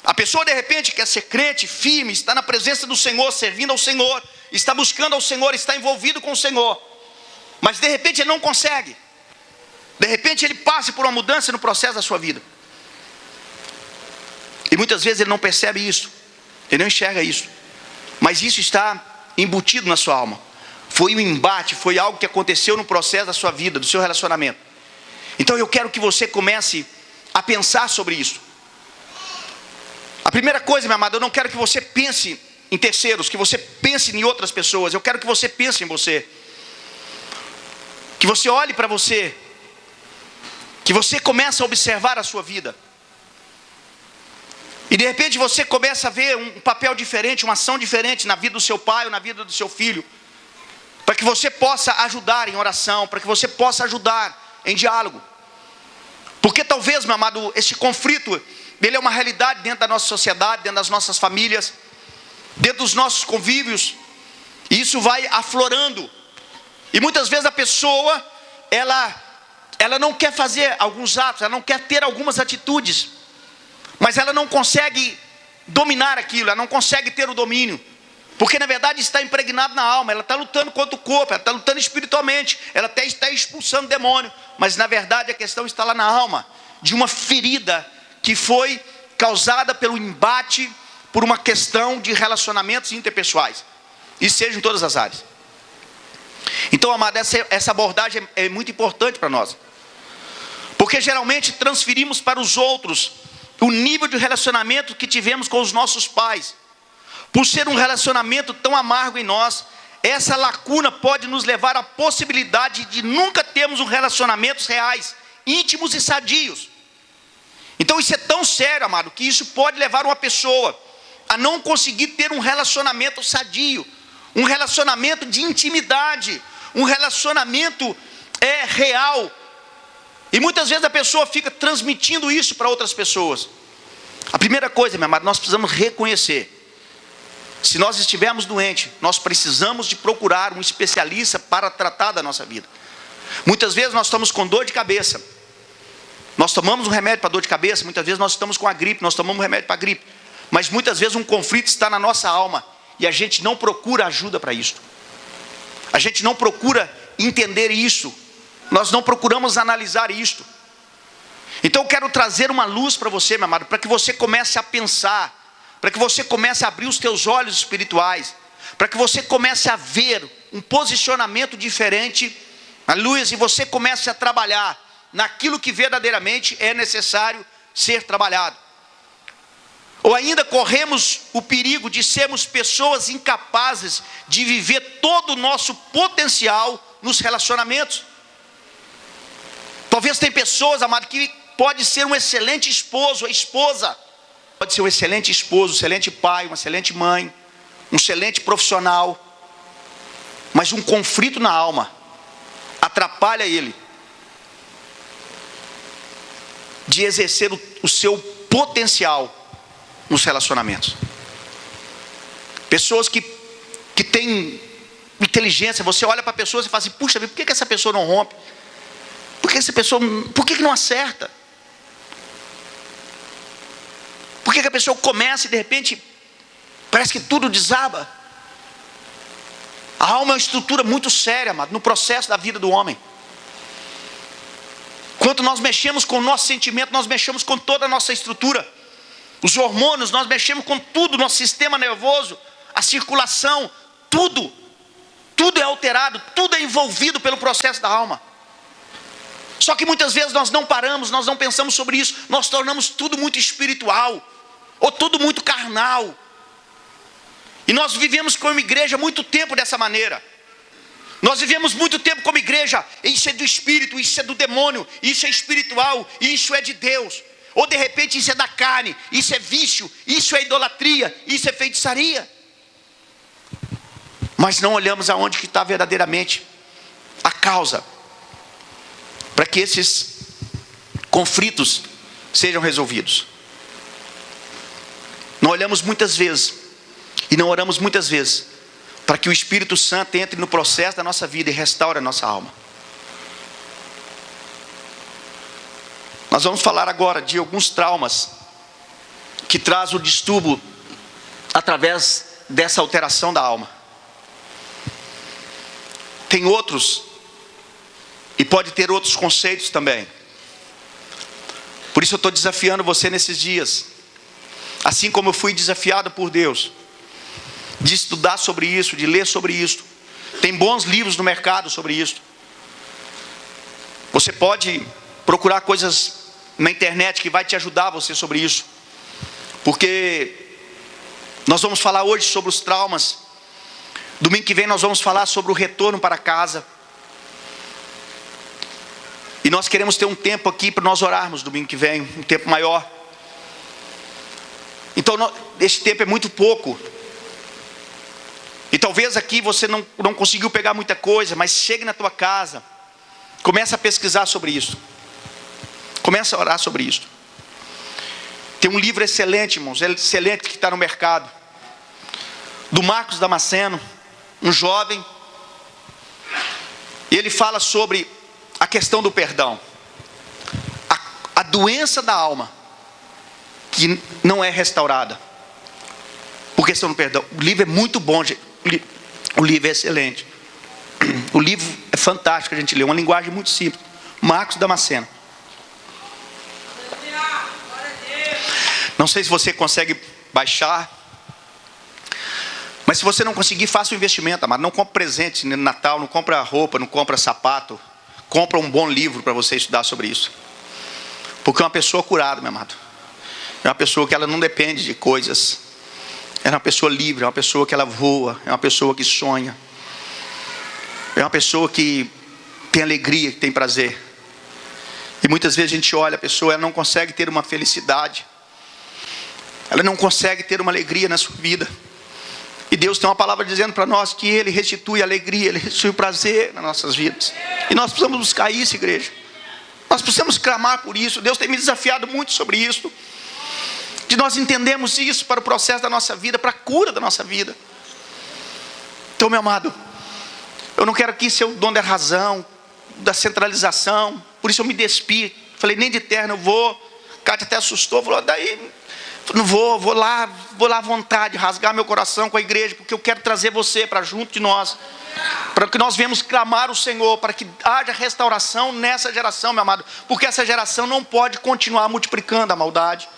S1: A pessoa de repente quer ser crente, firme, está na presença do Senhor, servindo ao Senhor, está buscando ao Senhor, está envolvido com o Senhor, mas de repente ele não consegue. De repente ele passa por uma mudança no processo da sua vida, e muitas vezes ele não percebe isso, ele não enxerga isso, mas isso está embutido na sua alma. Foi um embate, foi algo que aconteceu no processo da sua vida, do seu relacionamento. Então eu quero que você comece a pensar sobre isso. A primeira coisa, meu amado, eu não quero que você pense em terceiros, que você pense em outras pessoas. Eu quero que você pense em você, que você olhe para você, que você comece a observar a sua vida, e de repente você começa a ver um papel diferente, uma ação diferente na vida do seu pai ou na vida do seu filho, para que você possa ajudar em oração, para que você possa ajudar em diálogo. Porque talvez, meu amado, esse conflito, ele é uma realidade dentro da nossa sociedade, dentro das nossas famílias, dentro dos nossos convívios, e isso vai aflorando. E muitas vezes a pessoa, ela não quer fazer alguns atos, ela não quer ter algumas atitudes, mas ela não consegue dominar aquilo, ela não consegue ter o domínio, porque na verdade está impregnado na alma. Ela está lutando contra o corpo, ela está lutando espiritualmente, ela até está expulsando demônio, mas na verdade a questão está lá na alma, de uma ferida que foi causada pelo embate, por uma questão de relacionamentos interpessoais, e seja em todas as áreas. Então, amado, essa abordagem é muito importante para nós, porque geralmente transferimos para os outros o nível de relacionamento que tivemos com os nossos pais. Por ser um relacionamento tão amargo em nós, essa lacuna pode nos levar à possibilidade de nunca termos um relacionamentos reais, íntimos e sadios. Então isso é tão sério, amado, que isso pode levar uma pessoa a não conseguir ter um relacionamento sadio, um relacionamento de intimidade, um relacionamento real. E muitas vezes a pessoa fica transmitindo isso para outras pessoas. A primeira coisa, meu amado, nós precisamos reconhecer: se nós estivermos doentes, nós precisamos de procurar um especialista para tratar da nossa vida. Muitas vezes nós estamos com dor de cabeça, nós tomamos um remédio para dor de cabeça. Muitas vezes nós estamos com a gripe, nós tomamos um remédio para a gripe. Mas muitas vezes um conflito está na nossa alma, e a gente não procura ajuda para isso. A gente não procura entender isso, nós não procuramos analisar isto. Então eu quero trazer uma luz para você, meu amado, para que você comece a pensar, para que você comece a abrir os teus olhos espirituais, para que você comece a ver um posicionamento diferente, aleluia, e você comece a trabalhar naquilo que verdadeiramente é necessário ser trabalhado. Ou ainda corremos o perigo de sermos pessoas incapazes de viver todo o nosso potencial nos relacionamentos. Talvez tem pessoas, amado, que pode ser um excelente esposo ou esposa, pode ser um excelente esposo, um excelente pai, uma excelente mãe, um excelente profissional, mas um conflito na alma atrapalha ele de exercer o seu potencial nos relacionamentos. Pessoas que têm inteligência, você olha para pessoas e fala assim: puxa, por que essa pessoa não rompe? Por que não acerta? Por que a pessoa começa e de repente parece que tudo desaba? A alma é uma estrutura muito séria, amado, no processo da vida do homem. Quando nós mexemos com o nosso sentimento, nós mexemos com toda a nossa estrutura. Os hormônios, nós mexemos com tudo, nosso sistema nervoso, a circulação, tudo é alterado, tudo é envolvido pelo processo da alma. Só que muitas vezes nós não paramos, nós não pensamos sobre isso, nós tornamos tudo muito espiritual, ou tudo muito carnal. E nós vivemos como igreja muito tempo dessa maneira. Nós vivemos muito tempo como igreja: isso é do espírito, isso é do demônio, isso é espiritual, isso é de Deus. Ou de repente isso é da carne, isso é vício, isso é idolatria, isso é feitiçaria. Mas não olhamos aonde que está verdadeiramente a causa, para que esses conflitos sejam resolvidos. Não olhamos muitas vezes, e não oramos muitas vezes, para que o Espírito Santo entre no processo da nossa vida e restaure a nossa alma. Nós vamos falar agora de alguns traumas que trazem o distúrbio através dessa alteração da alma. Tem outros, e pode ter outros conceitos também. Por isso eu estou desafiando você nesses dias, assim como eu fui desafiado por Deus, de estudar sobre isso, de ler sobre isso. Tem bons livros no mercado sobre isso. Você pode procurar coisas na internet que vai te ajudar você sobre isso, porque nós vamos falar hoje sobre os traumas. Domingo que vem nós vamos falar sobre o retorno para casa. E nós queremos ter um tempo aqui para nós orarmos domingo que vem, um tempo maior. Então esse tempo é muito pouco. E talvez aqui você não conseguiu pegar muita coisa, mas chegue na tua casa, começa a pesquisar sobre isso, começa a orar sobre isso. Tem um livro excelente, irmãos, excelente, que está no mercado, do Marcos Damasceno, um jovem, e ele fala sobre a questão do perdão, a doença da alma que não é restaurada por questão do perdão. O livro é muito bom, gente. O livro é excelente. O livro é fantástico a gente lê, uma linguagem muito simples. Marcos Damasceno. Não sei se você consegue baixar, mas se você não conseguir, faça um investimento, amado. Não compre presente no Natal, não compra roupa, não compra sapato. Compra um bom livro para você estudar sobre isso. Porque é uma pessoa curada, meu amado. É uma pessoa que ela não depende de coisas. É uma pessoa livre, é uma pessoa que ela voa, é uma pessoa que sonha. É uma pessoa que tem alegria, que tem prazer. E muitas vezes a gente olha a pessoa, ela não consegue ter uma felicidade. Ela não consegue ter uma alegria na sua vida. E Deus tem uma palavra dizendo para nós que Ele restitui a alegria, Ele restitui o prazer nas nossas vidas. E nós precisamos buscar isso, igreja. Nós precisamos clamar por isso. Deus tem me desafiado muito sobre isso. De nós entendemos isso para o processo da nossa vida, para a cura da nossa vida. Então, meu amado, eu não quero aqui ser o dono da razão, da centralização. Por isso eu me despi. Falei, nem de terno eu vou. Cátia até assustou, falou, daí não vou lá à vontade, rasgar meu coração com a igreja, porque eu quero trazer você para junto de nós, para que nós venhamos clamar o Senhor, para que haja restauração nessa geração, meu amado, porque essa geração não pode continuar multiplicando a maldade.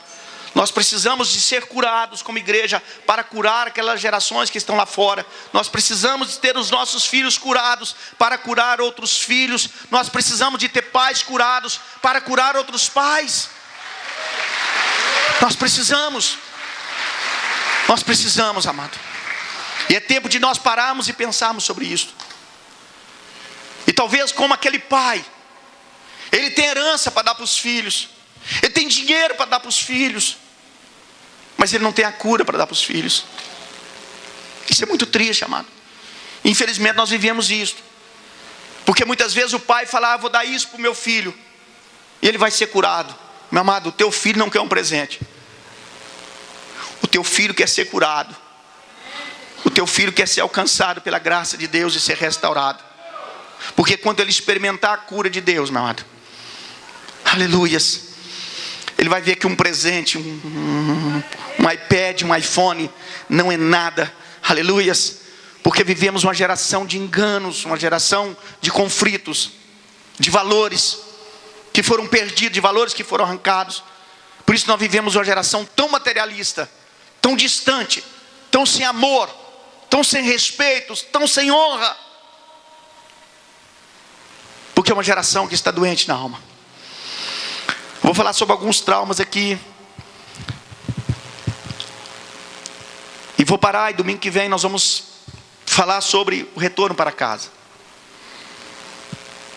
S1: Nós precisamos de ser curados como igreja para curar aquelas gerações que estão lá fora. Nós precisamos de ter os nossos filhos curados para curar outros filhos. Nós precisamos de ter pais curados para curar outros pais. Nós precisamos, amado. E é tempo de nós pararmos e pensarmos sobre isso. E talvez como aquele pai, ele tem herança para dar para os filhos, ele tem dinheiro para dar para os filhos, mas ele não tem a cura para dar para os filhos. Isso é muito triste, amado. Infelizmente nós vivemos isso. Porque muitas vezes o pai fala, vou dar isso para o meu filho, e ele vai ser curado. Meu amado, o teu filho não quer um presente. O teu filho quer ser curado. O teu filho quer ser alcançado pela graça de Deus e ser restaurado. Porque quando ele experimentar a cura de Deus, meu amado, aleluias, ele vai ver que um presente, um iPad, um iPhone, não é nada, aleluias. Porque vivemos uma geração de enganos, uma geração de conflitos, de valores que foram perdidos, de valores que foram arrancados. Por isso nós vivemos uma geração tão materialista, tão distante, tão sem amor, tão sem respeito, tão sem honra. Porque é uma geração que está doente na alma. Vou falar sobre alguns traumas aqui. E vou parar, e domingo que vem nós vamos falar sobre o retorno para casa.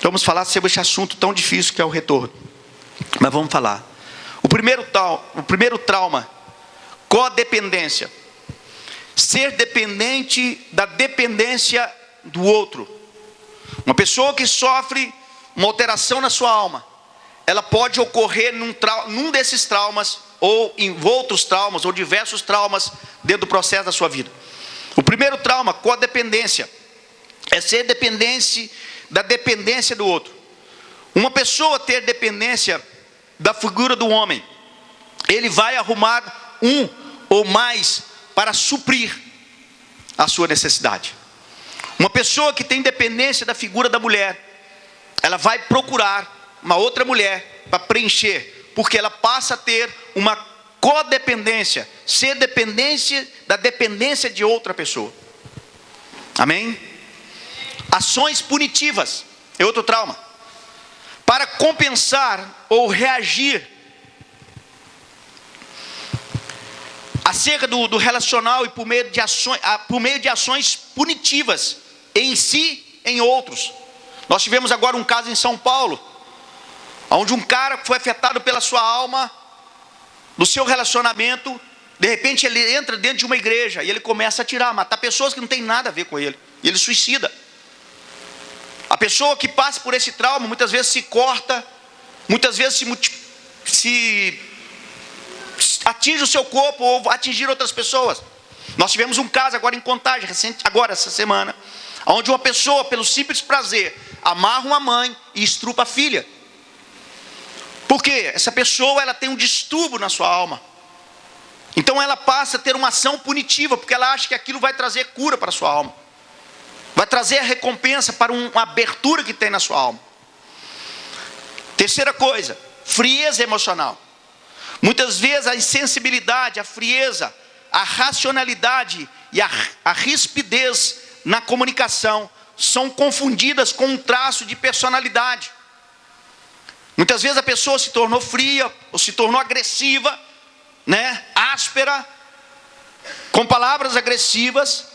S1: Vamos falar sobre esse assunto tão difícil que é o retorno. Mas vamos falar. O primeiro trauma, codependência. Ser dependente da dependência do outro. Uma pessoa que sofre uma alteração na sua alma, ela pode ocorrer num desses traumas, ou em outros traumas, ou diversos traumas dentro do processo da sua vida. O primeiro trauma, codependência, é ser dependente da dependência do outro. Uma pessoa ter dependência da figura do homem, ele vai arrumar um ou mais para suprir a sua necessidade. Uma pessoa que tem dependência da figura da mulher, ela vai procurar uma outra mulher para preencher, porque ela passa a ter uma codependência, ser dependência da dependência de outra pessoa. Amém? Ações punitivas é outro trauma. Para compensar ou reagir acerca do relacional e por meio de ações punitivas em si, em outros. Nós tivemos agora um caso em São Paulo, onde um cara foi afetado pela sua alma, do seu relacionamento. De repente ele entra dentro de uma igreja e ele começa a matar pessoas que não tem nada a ver com ele, e ele suicida. A pessoa que passa por esse trauma muitas vezes se corta, muitas vezes se atinge o seu corpo ou atingir outras pessoas. Nós tivemos um caso agora em Contagem, recente, agora essa semana, onde uma pessoa, pelo simples prazer, amarra uma mãe e estrupa a filha. Por quê? Essa pessoa, ela tem um distúrbio na sua alma. Então ela passa a ter uma ação punitiva, porque ela acha que aquilo vai trazer cura para a sua alma, vai trazer a recompensa para uma abertura que tem na sua alma. Terceira coisa, frieza emocional. Muitas vezes a insensibilidade, a frieza, a racionalidade e a rispidez na comunicação são confundidas com um traço de personalidade. Muitas vezes a pessoa se tornou fria, ou se tornou agressiva, áspera, com palavras agressivas.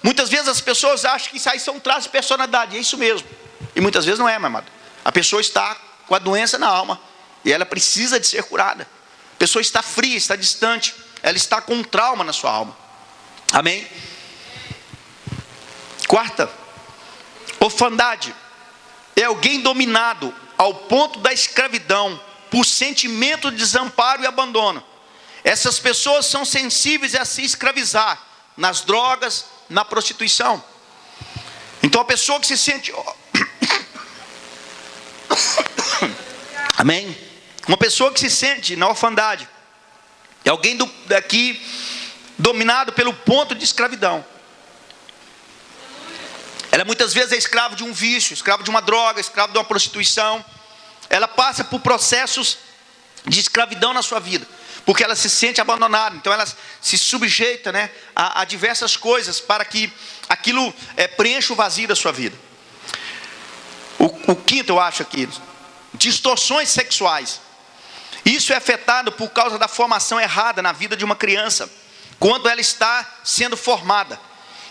S1: Muitas vezes as pessoas acham que isso aí são traços de personalidade, é isso mesmo. E muitas vezes não é, meu amado. A pessoa está com a doença na alma, e ela precisa de ser curada. A pessoa está fria, está distante, ela está com um trauma na sua alma. Amém? Quarta, orfandade. É alguém dominado ao ponto da escravidão, por sentimento de desamparo e abandono. Essas pessoas são sensíveis a se escravizar nas drogas, na prostituição. Então a pessoa que se sente amém? Uma pessoa que se sente na orfandade é alguém daqui dominado pelo ponto de escravidão. Ela muitas vezes é escravo de um vício, escravo de uma droga, escravo de uma prostituição. Ela passa por processos de escravidão na sua vida, porque ela se sente abandonada. Então ela se sujeita a diversas coisas para que aquilo preencha o vazio da sua vida. O quinto, eu acho aqui, distorções sexuais. Isso é afetado por causa da formação errada na vida de uma criança, quando ela está sendo formada,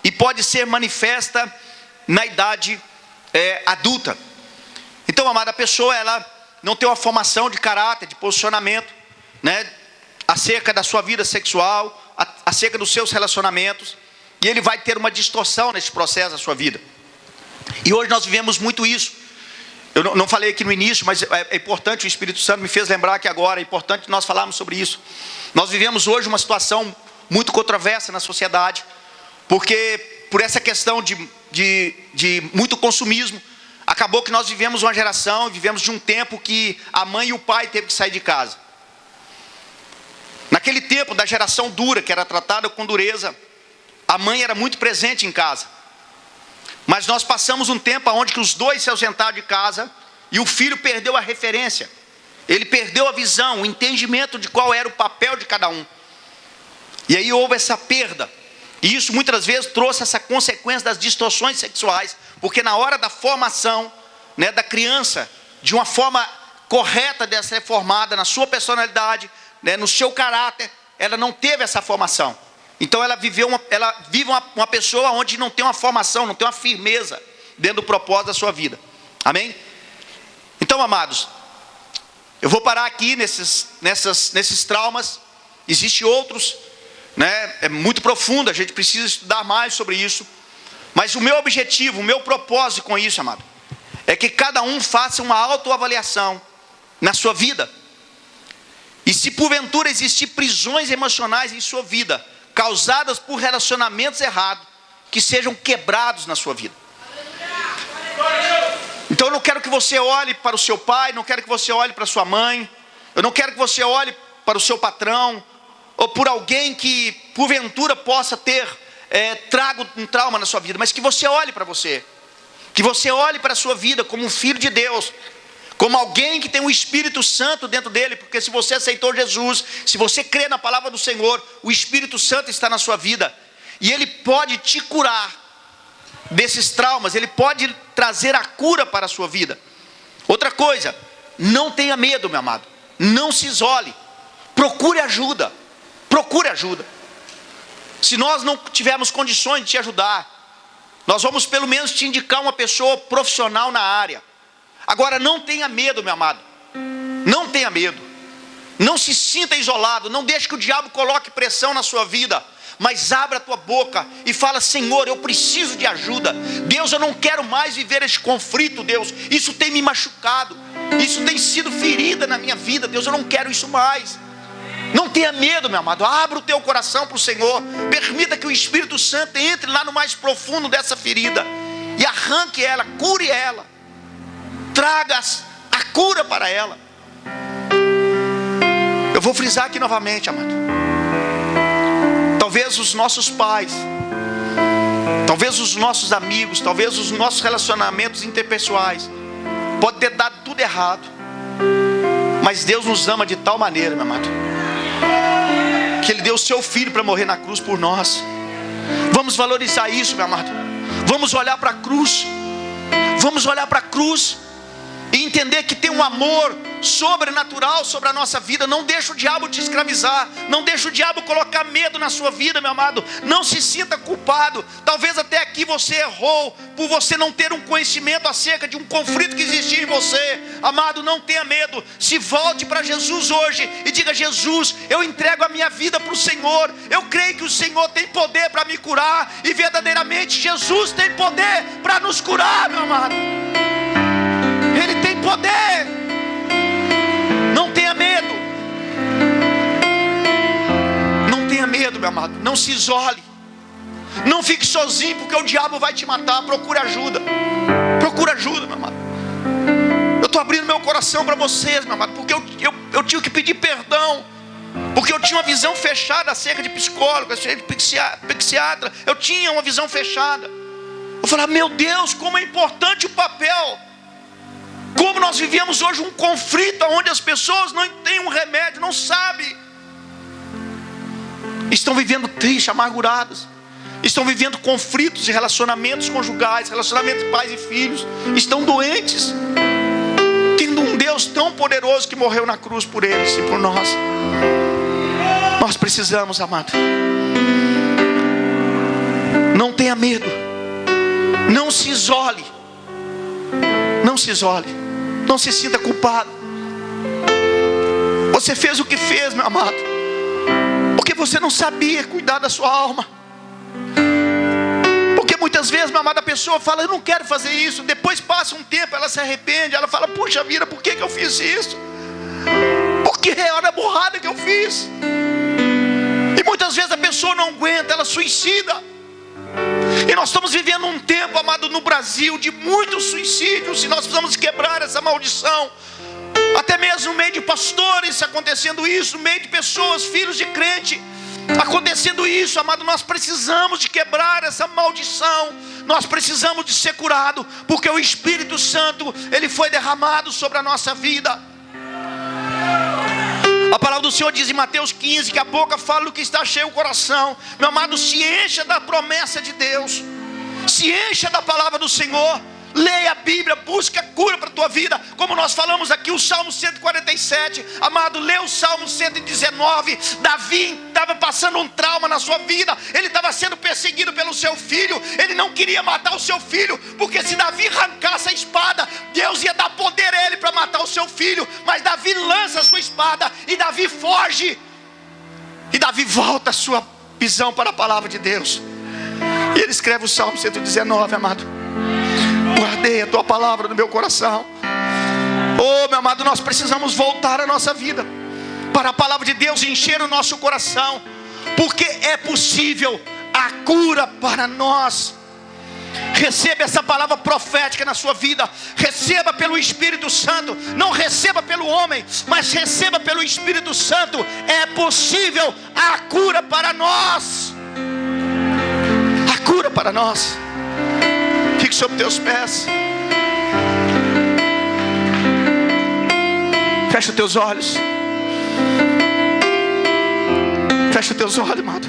S1: e pode ser manifesta na idade adulta. Então, amada, a pessoa, ela não tem uma formação de caráter, de posicionamento, acerca da sua vida sexual, acerca dos seus relacionamentos, e ele vai ter uma distorção nesse processo da sua vida. E hoje nós vivemos muito isso. Eu não falei aqui no início, mas é importante, o Espírito Santo me fez lembrar que agora é importante nós falarmos sobre isso. Nós vivemos hoje uma situação muito controversa na sociedade, porque por essa questão de muito consumismo, acabou que nós vivemos uma geração, vivemos de um tempo que a mãe e o pai teve que sair de casa. Naquele tempo da geração dura, que era tratada com dureza, a mãe era muito presente em casa. Mas nós passamos um tempo onde os dois se ausentaram de casa e o filho perdeu a referência. Ele perdeu a visão, o entendimento de qual era o papel de cada um. E aí houve essa perda. E isso muitas vezes trouxe essa consequência das distorções sexuais, porque na hora da formação, né, da criança, de uma forma correta de ser formada na sua personalidade, né, no seu caráter, ela não teve essa formação. Então ela vive uma pessoa onde não tem uma formação, não tem uma firmeza dentro do propósito da sua vida. Amém? Então, amados, eu vou parar aqui nesses traumas. Existem outros, né? É muito profundo, a gente precisa estudar mais sobre isso. Mas o meu objetivo, o meu propósito com isso, amado, é que cada um faça uma autoavaliação na sua vida. E se porventura existir prisões emocionais em sua vida, causadas por relacionamentos errados, que sejam quebrados na sua vida. Então eu não quero que você olhe para o seu pai, não quero que você olhe para a sua mãe, eu não quero que você olhe para o seu patrão, ou por alguém que porventura possa ter trago um trauma na sua vida, mas que você olhe para você, que você olhe para a sua vida como um filho de Deus, como alguém que tem o Espírito Santo dentro dele, porque se você aceitou Jesus, se você crê na palavra do Senhor, o Espírito Santo está na sua vida, e ele pode te curar desses traumas, ele pode trazer a cura para a sua vida. Outra coisa, não tenha medo, meu amado, não se isole, procure ajuda, se nós não tivermos condições de te ajudar, nós vamos pelo menos te indicar uma pessoa profissional na área. Agora não tenha medo, meu amado, não tenha medo, não se sinta isolado, não deixe que o diabo coloque pressão na sua vida, mas abra a tua boca e fala: Senhor, eu preciso de ajuda. Deus, eu não quero mais viver este conflito, Deus, isso tem me machucado, isso tem sido ferida na minha vida, Deus, eu não quero isso mais. Não tenha medo, meu amado, abra o teu coração para o Senhor, permita que o Espírito Santo entre lá no mais profundo dessa ferida e arranque ela, cure ela, traga a cura para ela. Eu vou frisar aqui novamente, amado, talvez os nossos pais, talvez os nossos amigos, talvez os nossos relacionamentos interpessoais pode ter dado tudo errado, mas Deus nos ama de tal maneira, meu amado, que Ele deu o seu Filho para morrer na cruz por nós. Vamos valorizar isso, meu amado. Vamos olhar para a cruz, vamos olhar para a cruz e entender que tem um amor sobrenatural sobre a nossa vida. Não deixa o diabo te escravizar, não deixa o diabo colocar medo na sua vida, meu amado. Não se sinta culpado. Talvez até aqui você errou por você não ter um conhecimento acerca de um conflito que existia em você. Amado, não tenha medo, se volte para Jesus hoje e diga: Jesus, eu entrego a minha vida para o Senhor, eu creio que o Senhor tem poder para me curar, e verdadeiramente Jesus tem poder para nos curar, meu amado. Ele tem poder. Não tenha medo. Não tenha medo, meu amado. Não se isole. Não fique sozinho, porque o diabo vai te matar. Procure ajuda. Procure ajuda, meu amado. Eu estou abrindo meu coração para vocês, meu amado, porque eu tive que pedir perdão, porque eu tinha uma visão fechada acerca de psicólogo, acerca de psiquiatra. Eu tinha uma visão fechada. Eu falava: meu Deus, como é importante o papel. Como nós vivemos hoje um conflito onde as pessoas não têm um remédio, não sabem, estão vivendo tristes, amarguradas, estão vivendo conflitos de relacionamentos conjugais, relacionamentos de pais e filhos, estão doentes, tendo um Deus tão poderoso que morreu na cruz por eles e por nós. Nós precisamos, amado, não tenha medo, não se isole, não se isole. Não se sinta culpado. Você fez o que fez, meu amado. você não sabia cuidar da sua alma. Porque muitas vezes, meu amado, a pessoa fala: eu não quero fazer isso. Depois passa um tempo, ela se arrepende. Ela fala: puxa vida, por que eu fiz isso? Porque era a burrada que eu fiz. E muitas vezes a pessoa não aguenta, ela suicida. E nós estamos vivendo um tempo, amado, no Brasil, de muitos suicídios. E nós precisamos quebrar essa maldição. Até mesmo no meio de pastores acontecendo isso, no meio de pessoas, filhos de crente, acontecendo isso, amado. Nós precisamos de quebrar essa maldição. Nós precisamos de ser curado, porque o Espírito Santo, ele foi derramado sobre a nossa vida. A palavra do Senhor diz em Mateus 15, que a boca fala do que está cheio o coração. Meu amado, se encha da promessa de Deus, se encha da palavra do Senhor. Leia a Bíblia, busca a cura para a tua vida. Como nós falamos aqui, o Salmo 147. Amado, lê o Salmo 119. Davi estava passando um trauma na sua vida. Ele estava sendo perseguido pelo seu filho. Ele não queria matar o seu filho, porque se Davi arrancasse a espada, Deus ia dar poder a ele para matar o seu filho. Mas Davi lança a sua espada e Davi foge. E Davi volta a sua visão para a palavra de Deus. E ele escreve o Salmo 119, amado. Guardei a tua palavra no meu coração. Oh, meu amado, nós precisamos voltar a nossa vida para a palavra de Deus e encher o nosso coração, porque é possível a cura para nós. Receba essa palavra profética na sua vida. Receba pelo Espírito Santo. Não receba pelo homem, mas receba pelo Espírito Santo. É possível a cura para nós. A cura para nós. Fique sobre teus pés. Fecha os teus olhos. Fecha os teus olhos, amado.